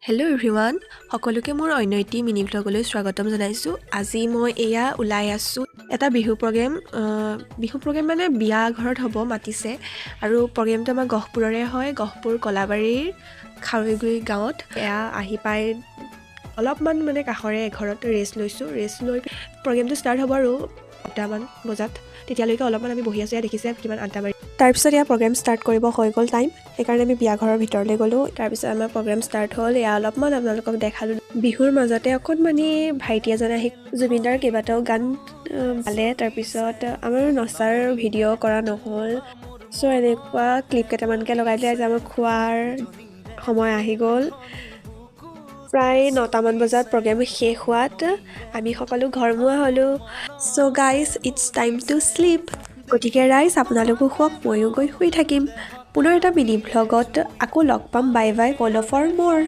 Hello' everyone, সকলোকে মোৰ অন্য এটি মিনি ব্লগলৈ স্বাগতম জনাইছোঁ। আজি মই ওলাই আছোঁ এটা বিহু প্ৰগ্ৰেম মানে বিয়া ঘৰত হ'ব মাতিছে আৰু প্ৰগ্ৰেমটো আমাৰ গহপুৰৰে হয়, গহপুৰ কলাবাৰীৰ খাৰৈগুৰি গাঁৱত। আহি পাই অলপমান মানে কাষৰে এঘৰত ৰেষ্ট লৈ প্ৰগ্ৰেমটো ষ্টাৰ্ট হ'ব আৰু 8টামান বজাত। তেতিয়ালৈকে অলপমান আমি বহি আছোঁ, দেখিছে কিমান আড্ডা মাৰি। তাৰপিছত প্ৰগ্ৰেম ষ্টাৰ্ট কৰিব হৈ গ'ল টাইম, সেইকাৰণে আমি বিয়া ঘৰৰ ভিতৰলৈ গ'লোঁ। তাৰপিছত আমাৰ প্ৰগ্ৰেম ষ্টাৰ্ট হ'ল। অলপমান আপোনালোকক দেখালোঁ। বিহুৰ মাজতে অকণমানি ভাইটি এজনে আহি জুবিনদাৰ কেইবাটাও গান গালে। তাৰপিছত আমাৰ নচাৰ ভিডিঅ' কৰা নহ'ল, চ' এনেকুৱা ক্লিপ কেইটামানকৈ লগাই দিলে। আজি আমাৰ খোৱাৰ সময় আহি গ'ল। প্ৰায় 9টামান বজাত প্ৰগ্ৰেম শেষ হোৱাত আমি সকলো ঘৰমুৱা হ'লোঁ। So' guys, it's time to sleep. গতিকে ৰাইজ, আপোনালোকো শুৱক, ময়ো গৈ শুই থাকিম। পুনৰ এটা মিনি ভ্লগত আকৌ লগ পাম। বাই বাই, ফ'ল' ফৰ মোৰ।